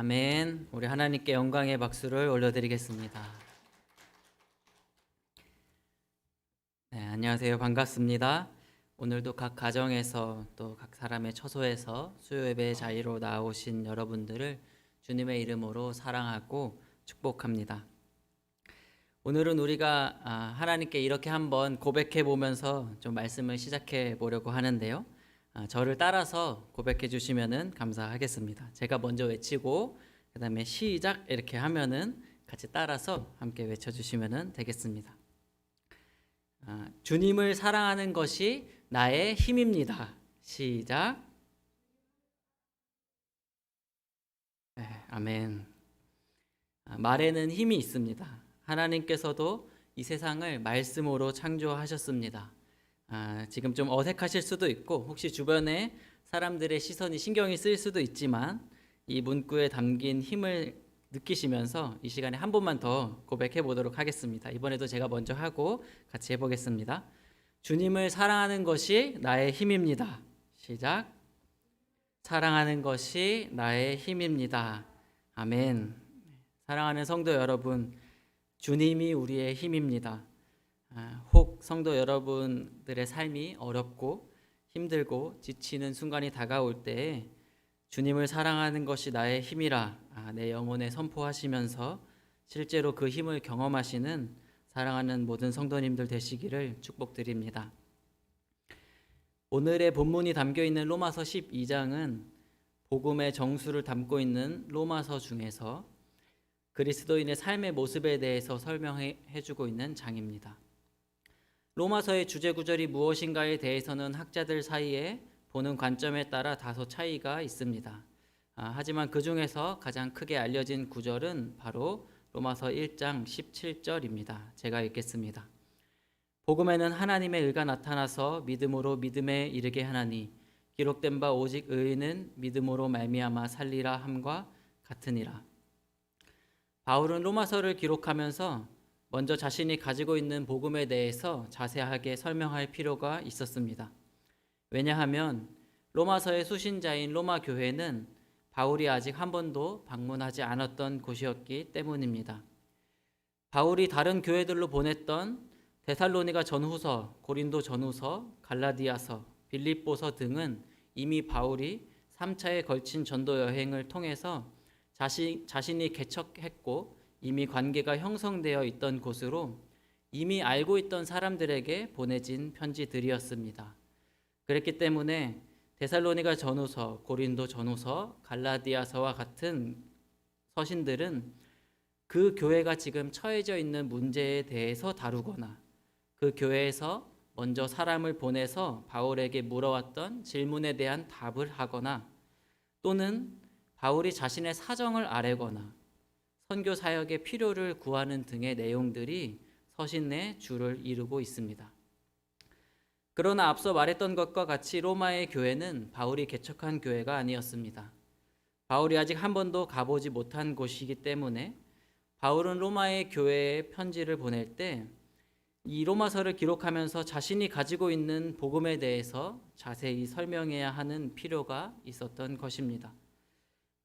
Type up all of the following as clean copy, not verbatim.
아멘. 우리 하나님께 영광의 박수를 올려드리겠습니다. 네, 안녕하세요. 반갑습니다. 오늘도 각 가정에서 또 각 사람의 처소에서 수요예배 자리로 나오신 여러분들을 주님의 이름으로 사랑하고 축복합니다. 오늘은 우리가 하나님께 이렇게 한번 고백해 보면서 좀 말씀을 시작해 보려고 하는데요. 저를 따라서 고백해 주시면은 감사하겠습니다. 제가 먼저 외치고 그 다음에 시작 이렇게 하면은 같이 따라서 함께 외쳐주시면 되겠습니다. 주님을 사랑하는 것이 나의 힘입니다. 시작. 네, 아멘. 말에는 힘이 있습니다. 하나님께서도 이 세상을 말씀으로 창조하셨습니다. 지금 좀 어색하실 수도 있고 혹시 주변에 사람들의 시선이 신경이 쓰일 수도 있지만 이 문구에 담긴 힘을 느끼시면서 이 시간에 한 번만 더 고백해 보도록 하겠습니다. 이번에도 제가 먼저 하고 같이 해보겠습니다. 주님을 사랑하는 것이 나의 힘입니다. 시작. 사랑하는 것이 나의 힘입니다. 아멘. 사랑하는 성도 여러분, 주님이 우리의 힘입니다. 혹 성도 여러분들의 삶이 어렵고 힘들고 지치는 순간이 다가올 때에 주님을 사랑하는 것이 나의 힘이라 내 영혼에 선포하시면서 실제로 그 힘을 경험하시는 사랑하는 모든 성도님들 되시기를 축복드립니다. 오늘의 본문이 담겨있는 로마서 12장은 복음의 정수를 담고 있는 로마서 중에서 그리스도인의 삶의 모습에 대해서 설명해 주고 있는 장입니다. 로마서의 주제 구절이 무엇인가에 대해서는 학자들 사이에 보는 관점에 따라 다소 차이가 있습니다. 하지만 그 중에서 가장 크게 알려진 구절은 바로 로마서 1장 17절입니다. 제가 읽겠습니다. 복음에는 하나님의 의가 나타나서 믿음으로 믿음에 이르게 하나니 기록된 바 오직 의인은 믿음으로 말미암아 살리라 함과 같으니라. 바울은 로마서를 기록하면서 먼저 자신이 가지고 있는 복음에 대해서 자세하게 설명할 필요가 있었습니다. 왜냐하면 로마서의 수신자인 로마 교회는 바울이 아직 한 번도 방문하지 않았던 곳이었기 때문입니다. 바울이 다른 교회들로 보냈던 데살로니가 전후서, 고린도 전후서, 갈라디아서, 빌립보서 등은 이미 바울이 3차에 걸친 전도 여행을 통해서 자신이 개척했고 이미 관계가 형성되어 있던 곳으로 이미 알고 있던 사람들에게 보내진 편지들이었습니다. 그랬기 때문에 데살로니가 전후서, 고린도 전후서, 갈라디아서와 같은 서신들은 그 교회가 지금 처해져 있는 문제에 대해서 다루거나 그 교회에서 먼저 사람을 보내서 바울에게 물어왔던 질문에 대한 답을 하거나 또는 바울이 자신의 사정을 아뢰거나 선교 사역의 필요를 구하는 등의 내용들이 서신 내 주를 이루고 있습니다. 그러나 앞서 말했던 것과 같이 로마의 교회는 바울이 개척한 교회가 아니었습니다. 바울이 아직 한 번도 가보지 못한 곳이기 때문에 바울은 로마의 교회에 편지를 보낼 때 이 로마서를 기록하면서 자신이 가지고 있는 복음에 대해서 자세히 설명해야 하는 필요가 있었던 것입니다.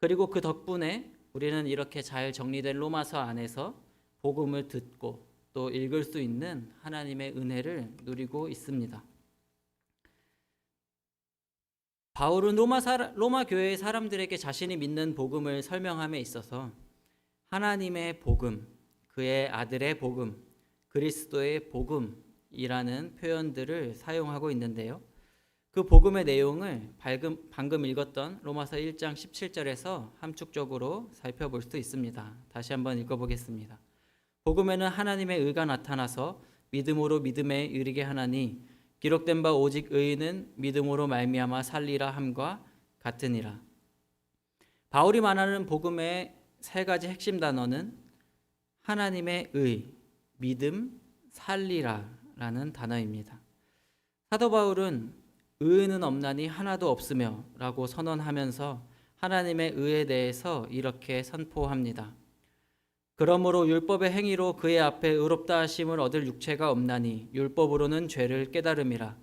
그리고 그 덕분에 우리는 이렇게 잘 정리된 로마서 안에서 복음을 듣고 또 읽을 수 있는 하나님의 은혜를 누리고 있습니다. 바울은 로마 교회의 사람들에게 자신이 믿는 복음을 설명함에 있어서 하나님의 복음, 그의 아들의 복음, 그리스도의 복음이라는 표현들을 사용하고 있는데요. 그 복음의 내용을 방금 읽었던 로마서 1장 17절에서 함축적으로 살펴볼 수 있습니다. 다시 한번 읽어보겠습니다. 복음에는 하나님의 의가 나타나서 믿음으로 믿음에 이르게 하나니 기록된 바 오직 의인은 믿음으로 말미암아 살리라 함과 같으니라. 바울이 말하는 복음의 세 가지 핵심 단어는 하나님의 의, 믿음, 살리라라는 단어입니다. 사도 바울은 의는 없나니 하나도 없으며 라고 선언하면서 하나님의 의에 대해서 이렇게 선포합니다. 그러므로 율법의 행위로 그의 앞에 의롭다 하심을 얻을 육체가 없나니 율법으로는 죄를 깨달음이라.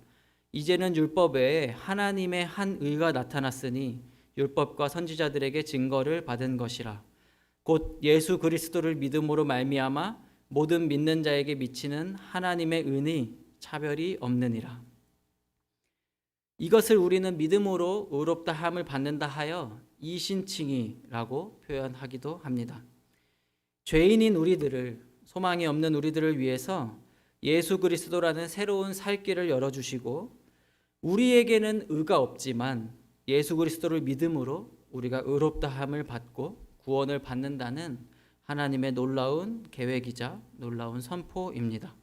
이제는 율법 외에 하나님의 한 의가 나타났으니 율법과 선지자들에게 증거를 받은 것이라. 곧 예수 그리스도를 믿음으로 말미암아 모든 믿는 자에게 미치는 하나님의 은이 차별이 없느니라. 이것을 우리는 믿음으로 의롭다 함을 받는다 하여 이신칭이라고 표현하기도 합니다. 죄인인 우리들을, 소망이 없는 우리들을 위해서 예수 그리스도라는 새로운 살 길을 열어주시고, 우리에게는 의가 없지만 예수 그리스도를 믿음으로 우리가 의롭다 함을 받고 구원을 받는다는 하나님의 놀라운 계획이자 놀라운 선포입니다.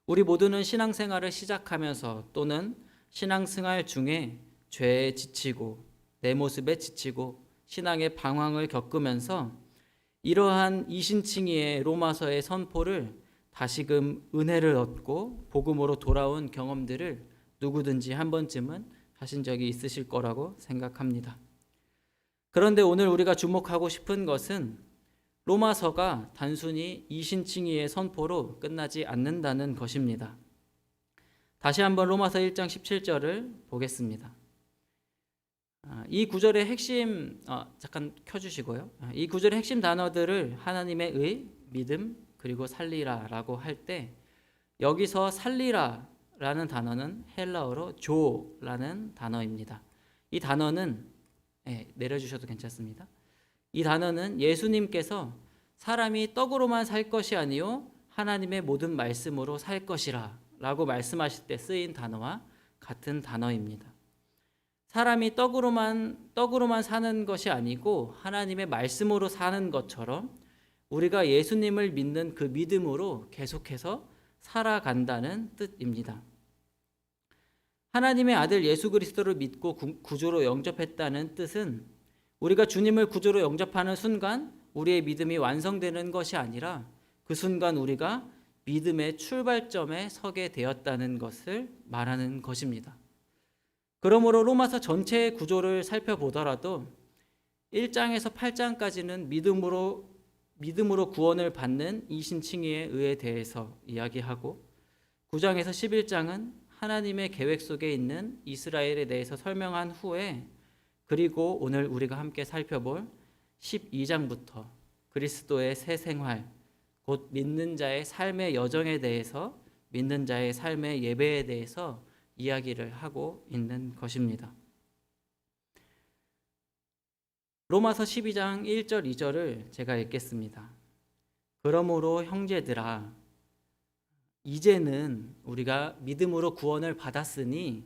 우리 모두는 신앙생활을 시작하면서 또는 신앙생활 중에 죄에 지치고 내 모습에 지치고 신앙의 방황을 겪으면서 이러한 이신칭의의 로마서의 선포를 다시금 은혜를 얻고 복음으로 돌아온 경험들을 누구든지 한 번쯤은 하신 적이 있으실 거라고 생각합니다. 그런데 오늘 우리가 주목하고 싶은 것은 로마서가 단순히 이신칭의의 선포로 끝나지 않는다는 것입니다. 다시 한번 로마서 1장 17절을 보겠습니다. 이 구절의 핵심, 잠깐 켜주시고요. 이 구절의 핵심 단어들을 하나님의 의, 믿음, 그리고 살리라라고 할 때, 여기서 살리라라는 단어는 헬라어로 조라는 단어입니다. 이 단어는 내려주셔도 괜찮습니다. 이 단어는 예수님께서 사람이 떡으로만 살 것이 아니요 하나님의 모든 말씀으로 살 것이라 라고 말씀하실 때 쓰인 단어와 같은 단어입니다. 사람이 떡으로만 사는 것이 아니고 하나님의 말씀으로 사는 것처럼 우리가 예수님을 믿는 그 믿음으로 계속해서 살아간다는 뜻입니다. 하나님의 아들 예수 그리스도를 믿고 구주로 영접했다는 뜻은 우리가 주님을 구주로 영접하는 순간 우리의 믿음이 완성되는 것이 아니라 그 순간 우리가 믿음의 출발점에 서게 되었다는 것을 말하는 것입니다. 그러므로 로마서 전체의 구조를 살펴보더라도 1장에서 8장까지는 믿음으로 구원을 받는 이신칭의의 의에 대해서 이야기하고 9장에서 11장은 하나님의 계획 속에 있는 이스라엘에 대해서 설명한 후에, 그리고 오늘 우리가 함께 살펴볼 12장부터 그리스도의 새 생활, 곧 믿는 자의 삶의 여정에 대해서, 믿는 자의 삶의 예배에 대해서 이야기를 하고 있는 것입니다. 로마서 12장 1절 2절을 제가 읽겠습니다. 그러므로 형제들아, 이제는 우리가 믿음으로 구원을 받았으니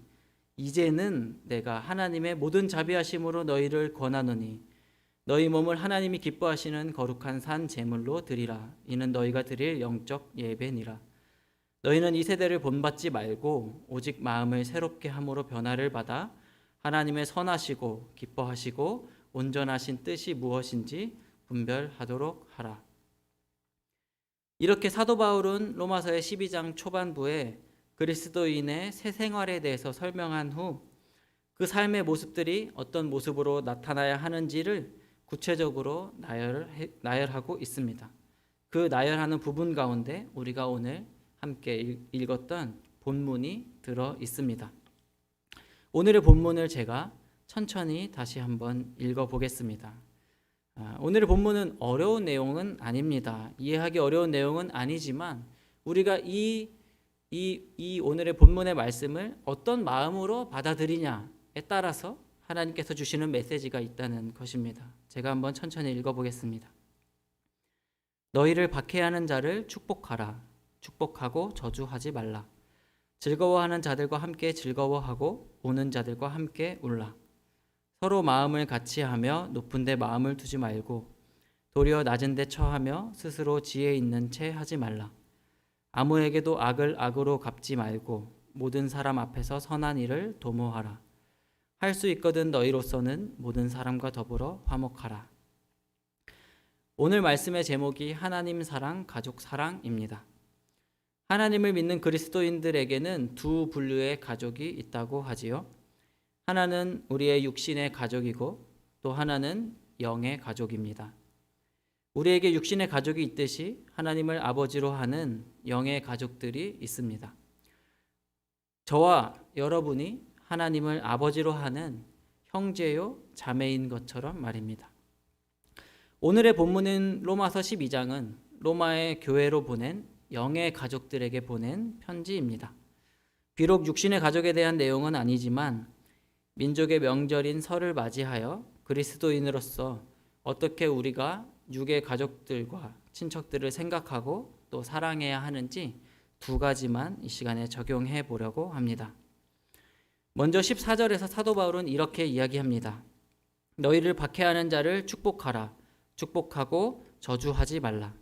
이제는 내가 하나님의 모든 자비하심으로 너희를 권하노니 너희 몸을 하나님이 기뻐하시는 거룩한 산 제물로 드리라. 이는 너희가 드릴 영적 예배니라. 너희는 이 세대를 본받지 말고 오직 마음을 새롭게 함으로 변화를 받아 하나님의 선하시고 기뻐하시고 온전하신 뜻이 무엇인지 분별하도록 하라. 이렇게 사도 바울은 로마서의 12장 초반부에 그리스도인의 새 생활에 대해서 설명한 후 그 삶의 모습들이 어떤 모습으로 나타나야 하는지를 구체적으로 나열하고 있습니다. 그 나열하는 부분 가운데 우리가 오늘 함께 읽었던 본문이 들어 있습니다. 오늘의 본문을 제가 천천히 다시 한번 읽어보겠습니다. 오늘의 본문은 어려운 내용은 아닙니다. 이해하기 어려운 내용은 아니지만 우리가 이 오늘의 본문의 말씀을 어떤 마음으로 받아들이냐에 따라서 하나님께서 주시는 메시지가 있다는 것입니다. 제가 한번 천천히 읽어보겠습니다. 너희를 박해하는 자를 축복하라. 축복하고 저주하지 말라. 즐거워하는 자들과 함께 즐거워하고 우는 자들과 함께 울라. 서로 마음을 같이 하며 높은 데 마음을 두지 말고 도리어 낮은 데 처하며 스스로 지혜 있는 채 하지 말라. 아무에게도 악을 악으로 갚지 말고 모든 사람 앞에서 선한 일을 도모하라. 할 수 있거든 너희로서는 모든 사람과 더불어 화목하라. 오늘 말씀의 제목이 하나님 사랑, 가족 사랑입니다. 하나님을 믿는 그리스도인들에게는 두 분류의 가족이 있다고 하지요. 하나는 우리의 육신의 가족이고 또 하나는 영의 가족입니다. 우리에게 육신의 가족이 있듯이 하나님을 아버지로 하는 영의 가족들이 있습니다. 저와 여러분이 하나님을 아버지로 하는 형제요 자매인 것처럼 말입니다. 오늘의 본문인 로마서 12장은 로마의 교회로 보낸 영의 가족들에게 보낸 편지입니다. 비록 육신의 가족에 대한 내용은 아니지만 민족의 명절인 설을 맞이하여 그리스도인으로서 어떻게 우리가 육의 가족들과 친척들을 생각하고 또 사랑해야 하는지 두 가지만 이 시간에 적용해 보려고 합니다. 먼저 14절에서 사도 바울은 이렇게 이야기합니다. 너희를 박해하는 자를 축복하라. 축복하고 저주하지 말라.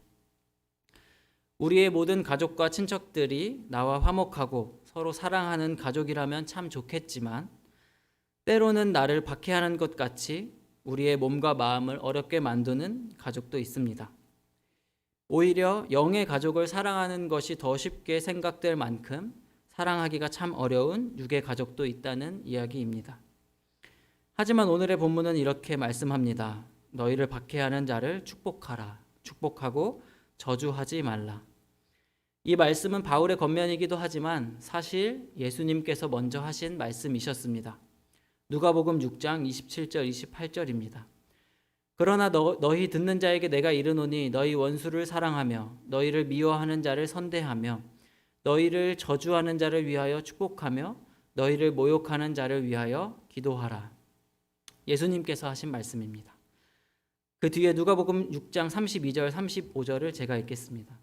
우리의 모든 가족과 친척들이 나와 화목하고 서로 사랑하는 가족이라면 참 좋겠지만 때로는 나를 박해하는 것 같이 우리의 몸과 마음을 어렵게 만드는 가족도 있습니다. 오히려 영의 가족을 사랑하는 것이 더 쉽게 생각될 만큼 사랑하기가 참 어려운 육의 가족도 있다는 이야기입니다. 하지만 오늘의 본문은 이렇게 말씀합니다. 너희를 박해하는 자를 축복하라. 축복하고 저주하지 말라. 이 말씀은 바울의 권면이기도 하지만 사실 예수님께서 먼저 하신 말씀이셨습니다. 누가복음 6장 27절 28절입니다. 그러나 너희 듣는 자에게 내가 이르노니 너희 원수를 사랑하며 너희를 미워하는 자를 선대하며 너희를 저주하는 자를 위하여 축복하며 너희를 모욕하는 자를 위하여 기도하라. 예수님께서 하신 말씀입니다. 그 뒤에 누가복음 6장 32절 35절을 제가 읽겠습니다.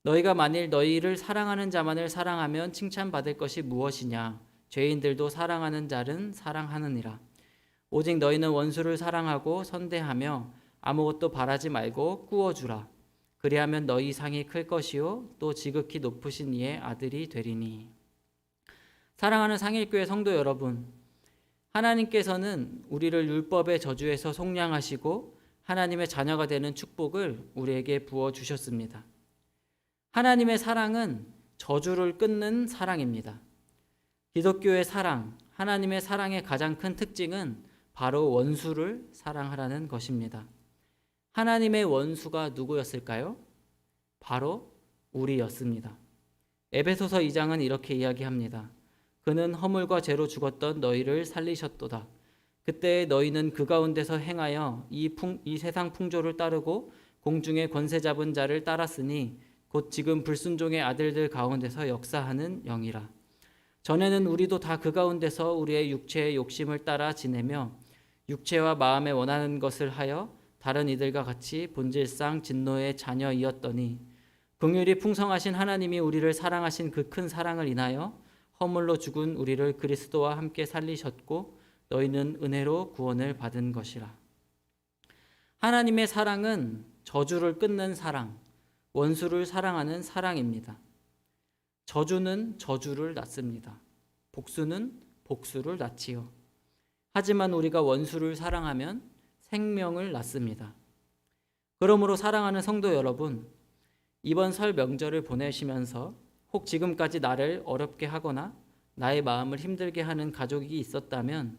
너희가 만일 너희를 사랑하는 자만을 사랑하면 칭찬받을 것이 무엇이냐? 죄인들도 사랑하는 자는 사랑하느니라. 오직 너희는 원수를 사랑하고 선대하며 아무것도 바라지 말고 꾸어주라. 그리하면 너희 상이 클 것이요 또 지극히 높으신 이의 아들이 되리니. 사랑하는 상일교회 성도 여러분, 하나님께서는 우리를 율법의 저주에서 속량하시고 하나님의 자녀가 되는 축복을 우리에게 부어주셨습니다. 하나님의 사랑은 저주를 끊는 사랑입니다. 기독교의 사랑, 하나님의 사랑의 가장 큰 특징은 바로 원수를 사랑하라는 것입니다. 하나님의 원수가 누구였을까요? 바로 우리였습니다. 에베소서 2장은 이렇게 이야기합니다. 그는 허물과 죄로 죽었던 너희를 살리셨도다. 그때 너희는 그 가운데서 행하여 이 세상 풍조를 따르고 공중의 권세 잡은 자를 따랐으니 곧 지금 불순종의 아들들 가운데서 역사하는 영이라. 전에는 우리도 다 그 가운데서 우리의 육체의 욕심을 따라 지내며 육체와 마음에 원하는 것을 하여 다른 이들과 같이 본질상 진노의 자녀이었더니 긍휼이 풍성하신 하나님이 우리를 사랑하신 그 큰 사랑을 인하여 허물로 죽은 우리를 그리스도와 함께 살리셨고 너희는 은혜로 구원을 받은 것이라. 하나님의 사랑은 저주를 끊는 사랑, 원수를 사랑하는 사랑입니다. 저주는 저주를 낳습니다. 복수는 복수를 낳지요. 하지만 우리가 원수를 사랑하면 생명을 낳습니다. 그러므로 사랑하는 성도 여러분, 이번 설 명절을 보내시면서 혹 지금까지 나를 어렵게 하거나 나의 마음을 힘들게 하는 가족이 있었다면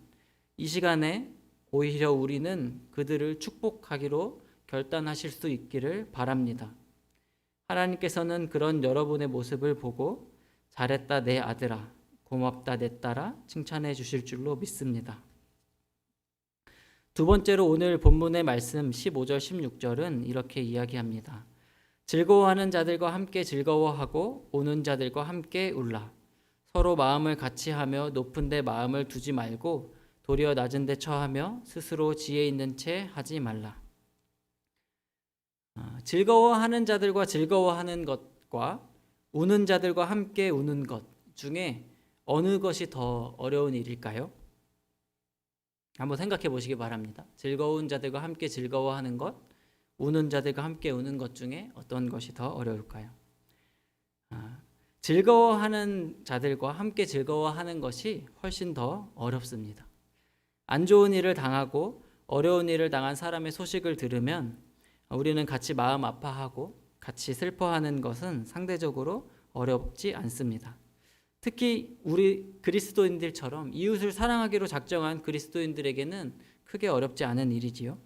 이 시간에 오히려 우리는 그들을 축복하기로 결단하실 수 있기를 바랍니다. 하나님께서는 그런 여러분의 모습을 보고 잘했다 내 아들아, 고맙다 내 딸아 칭찬해 주실 줄로 믿습니다. 두 번째로 오늘 본문의 말씀 15절 16절은 이렇게 이야기합니다. 즐거워하는 자들과 함께 즐거워하고 우는 자들과 함께 울라. 서로 마음을 같이 하며 높은 데 마음을 두지 말고 도리어 낮은 데 처하며 스스로 지혜 있는 채 하지 말라. 즐거워하는 자들과 즐거워하는 것과 우는 자들과 함께 우는 것 중에 어느 것이 더 어려운 일일까요? 한번 생각해 보시기 바랍니다. 즐거운 자들과 함께 즐거워하는 것, 우는 자들과 함께 우는 것 중에 어떤 것이 더 어려울까요? 즐거워하는 자들과 함께 즐거워하는 것이 훨씬 더 어렵습니다. 안 좋은 일을 당하고 어려운 일을 당한 사람의 소식을 들으면 우리는 같이 마음 아파하고 같이 슬퍼하는 것은 상대적으로 어렵지 않습니다. 특히 우리 그리스도인들처럼 이웃을 사랑하기로 작정한 그리스도인들에게는 크게 어렵지 않은 일이지요.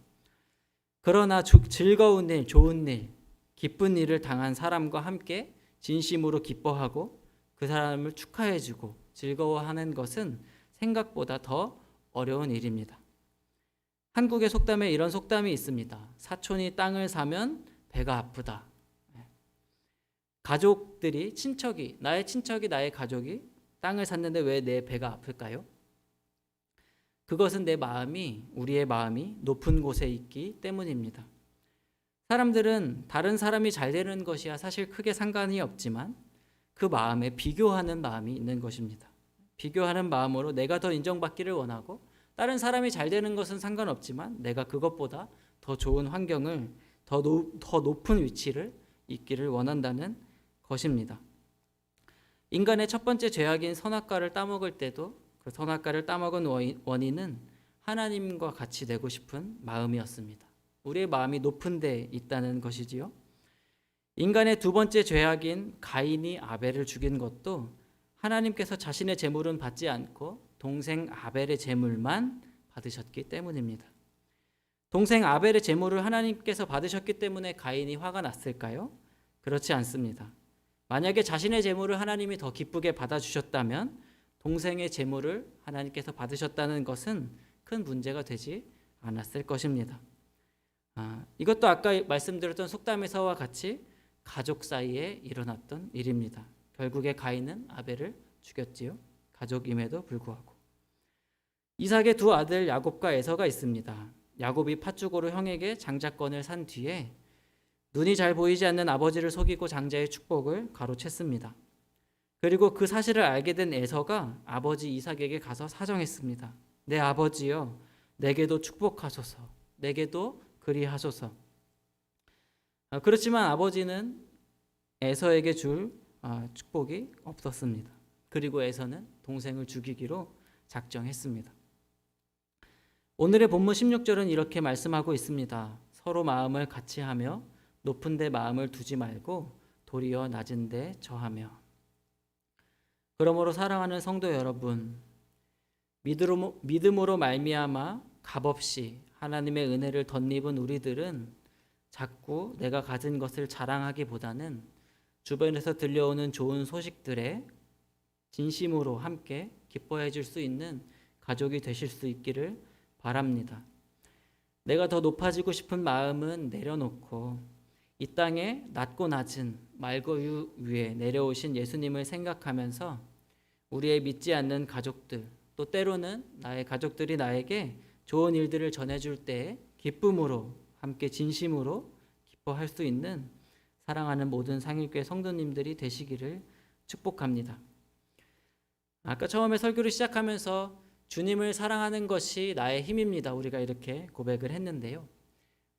그러나 즐거운 일, 좋은 일, 기쁜 일을 당한 사람과 함께 진심으로 기뻐하고 그 사람을 축하해주고 즐거워하는 것은 생각보다 더 어려운 일입니다. 한국의 속담에 이런 속담이 있습니다. 사촌이 땅을 사면 배가 아프다. 가족들이, 나의 친척이, 나의 가족이 땅을 샀는데 왜 내 배가 아플까요? 그것은 우리의 마음이 높은 곳에 있기 때문입니다. 사람들은 다른 사람이 잘 되는 것이야 사실 크게 상관이 없지만 그 마음에 비교하는 마음이 있는 것입니다. 비교하는 마음으로 내가 더 인정받기를 원하고 다른 사람이 잘 되는 것은 상관없지만 내가 그것보다 더 좋은 환경을, 더 높은 위치를 있기를 원한다는 것입니다. 인간의 첫 번째 죄악인 선악과를 따먹을 때도 그 선악과를 따먹은 원인은 하나님과 같이 되고 싶은 마음이었습니다. 우리의 마음이 높은 데 있다는 것이지요. 인간의 두 번째 죄악인 가인이 아벨을 죽인 것도 하나님께서 자신의 재물은 받지 않고 동생 아벨의 재물만 받으셨기 때문입니다. 동생 아벨의 재물을 하나님께서 받으셨기 때문에 가인이 화가 났을까요? 그렇지 않습니다. 만약에 자신의 재물을 하나님이 더 기쁘게 받아주셨다면 동생의 재물을 하나님께서 받으셨다는 것은 큰 문제가 되지 않았을 것입니다. 이것도 아까 말씀드렸던 속담에서와 같이 가족 사이에 일어났던 일입니다. 결국에 가인은 아벨을 죽였지요. 가족임에도 불구하고. 이삭의 두 아들 야곱과 에서가 있습니다. 야곱이 팥죽으로 형에게 장자권을 산 뒤에 눈이 잘 보이지 않는 아버지를 속이고 장자의 축복을 가로챘습니다. 그리고 그 사실을 알게 된 에서가 아버지 이삭에게 가서 사정했습니다. 내 아버지여, 내게도 축복하소서, 내게도 그리하소서. 그렇지만 아버지는 에서에게 줄 축복이 없었습니다. 그리고 에서는 동생을 죽이기로 작정했습니다. 오늘의 본문 16절은 이렇게 말씀하고 있습니다. 서로 마음을 같이 하며 높은 데 마음을 두지 말고 도리어 낮은 데 저하며. 그러므로 사랑하는 성도 여러분, 믿음으로 말미암아 값없이 하나님의 은혜를 덧입은 우리들은 자꾸 내가 가진 것을 자랑하기보다는 주변에서 들려오는 좋은 소식들에 진심으로 함께 기뻐해 줄 수 있는 가족이 되실 수 있기를 바랍니다. 내가 더 높아지고 싶은 마음은 내려놓고 이 땅에 낮고 낮은 말거유 위에 내려오신 예수님을 생각하면서 우리의 믿지 않는 가족들, 또 때로는 나의 가족들이 나에게 좋은 일들을 전해줄 때 기쁨으로 함께 진심으로 기뻐할 수 있는 사랑하는 모든 상일교회 성도님들이 되시기를 축복합니다. 아까 처음에 설교를 시작하면서 주님을 사랑하는 것이 나의 힘입니다. 우리가 이렇게 고백을 했는데요.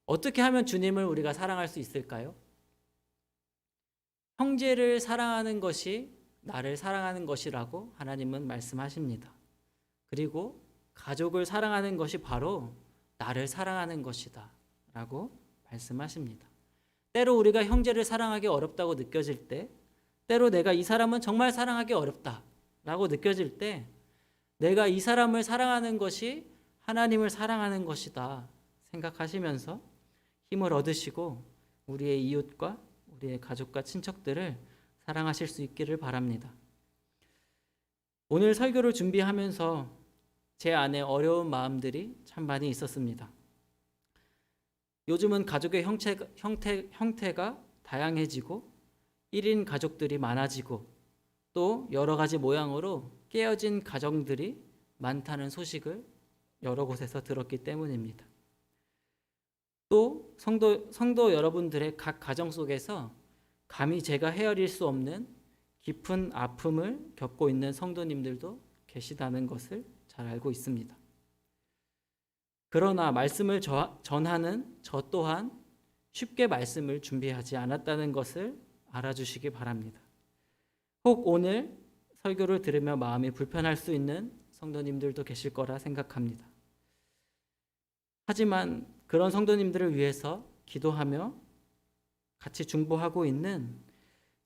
어떻게 하면 주님을 우리가 사랑할 수 있을까요? 형제를 사랑하는 것이 나를 사랑하는 것이라고 하나님은 말씀하십니다. 그리고 가족을 사랑하는 것이 바로 나를 사랑하는 것이다 라고 말씀하십니다. 때로 우리가 형제를 사랑하기 어렵다고 느껴질 때, 때로 내가 이 사람은 정말 사랑하기 어렵다 라고 느껴질 때 내가 이 사람을 사랑하는 것이 하나님을 사랑하는 것이다 생각하시면서 힘을 얻으시고 우리의 이웃과 우리의 가족과 친척들을 사랑하실 수 있기를 바랍니다. 오늘 설교를 준비하면서 제 안에 어려운 마음들이 참 많이 있었습니다. 요즘은 가족의 형태가 다양해지고 1인 가족들이 많아지고 또 여러 가지 모양으로 깨어진 가정들이 많다는 소식을 여러 곳에서 들었기 때문입니다. 또 성도 여러분들의 각 가정 속에서 감히 제가 헤아릴 수 없는 깊은 아픔을 겪고 있는 성도님들도 계시다는 것을 잘 알고 있습니다. 그러나 말씀을 전하는 저 또한 쉽게 말씀을 준비하지 않았다는 것을 알아주시기 바랍니다. 혹 오늘 설교를 들으며 마음이 불편할 수 있는 성도님들도 계실 거라 생각합니다. 하지만 그런 성도님들을 위해서 기도하며 같이 중보하고 있는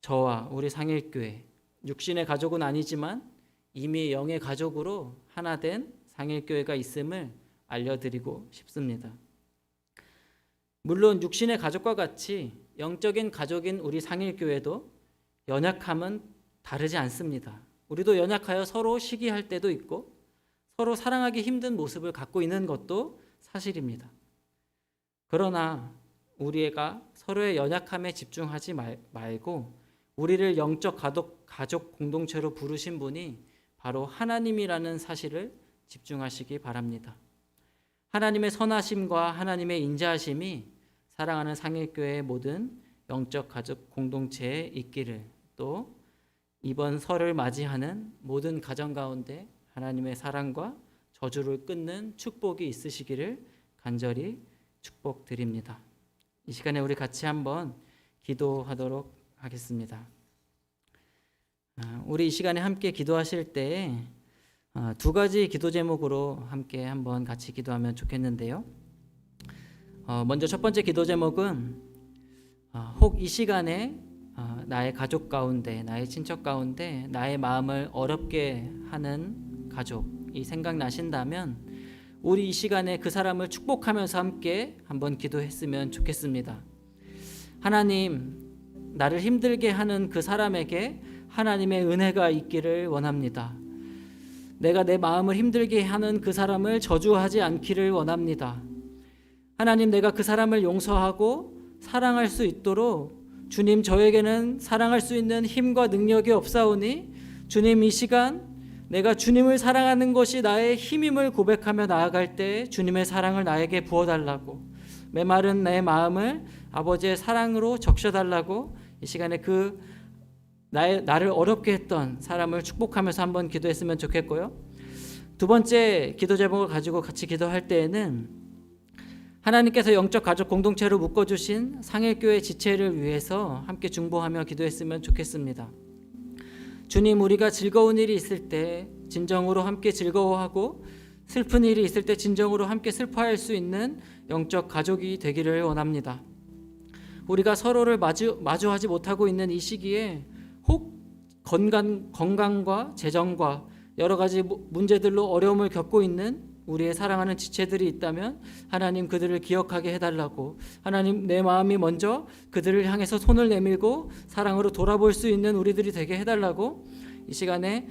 저와 우리 상일교회, 육신의 가족은 아니지만 이미 영의 가족으로 하나 된 상일교회가 있음을 알려드리고 싶습니다. 물론 육신의 가족과 같이 영적인 가족인 우리 상일교회도 연약함은 다르지 않습니다. 우리도 연약하여 서로 시기할 때도 있고 서로 사랑하기 힘든 모습을 갖고 있는 것도 사실입니다. 그러나 우리가 서로의 연약함에 집중하지 말고 우리를 영적 가족 공동체로 부르신 분이 바로 하나님이라는 사실을 집중하시기 바랍니다. 하나님의 선하심과 하나님의 인자하심이 사랑하는 상일교회의 모든 영적 가족 공동체에 있기를, 또 이번 설을 맞이하는 모든 가정 가운데 하나님의 사랑과 저주를 끊는 축복이 있으시기를 간절히 축복드립니다. 이 시간에 우리 같이 한번 기도하도록 하겠습니다. 우리 이 시간에 함께 기도하실 때 두 가지 기도 제목으로 함께 한번 같이 기도하면 좋겠는데요. 먼저 첫 번째 기도 제목은 혹 이 시간에 나의 가족 가운데, 나의 친척 가운데 나의 마음을 어렵게 하는 가족이 생각나신다면 우리 이 시간에 그 사람을 축복하면서 함께 한번 기도했으면 좋겠습니다. 하나님, 나를 힘들게 하는 그 사람에게 하나님의 은혜가 있기를 원합니다. 내가 내 마음을 힘들게 하는 그 사람을 저주하지 않기를 원합니다. 하나님, 내가 그 사람을 용서하고 사랑할 수 있도록 주님, 저에게는 사랑할 수 있는 힘과 능력이 없사오니 주님, 이 시간 내가 주님을 사랑하는 것이 나의 힘임을 고백하며 나아갈 때 주님의 사랑을 나에게 부어달라고, 메마른 내 마음을 아버지의 사랑으로 적셔달라고 이 시간에 나를 어렵게 했던 사람을 축복하면서 한번 기도했으면 좋겠고요. 두 번째 기도 제목을 가지고 같이 기도할 때에는 하나님께서 영적 가족 공동체로 묶어주신 상일교회 지체를 위해서 함께 중보하며 기도했으면 좋겠습니다. 주님, 우리가 즐거운 일이 있을 때 진정으로 함께 즐거워하고 슬픈 일이 있을 때 진정으로 함께 슬퍼할 수 있는 영적 가족이 되기를 원합니다. 우리가 서로를 마주하지 못하고 있는 이 시기에 혹 건강과 재정과 여러 가지 문제들로 어려움을 겪고 있는 우리의 사랑하는 지체들이 있다면 하나님, 그들을 기억하게 해달라고, 하나님, 내 마음이 먼저 그들을 향해서 손을 내밀고 사랑으로 돌아볼 수 있는 우리들이 되게 해달라고 이 시간에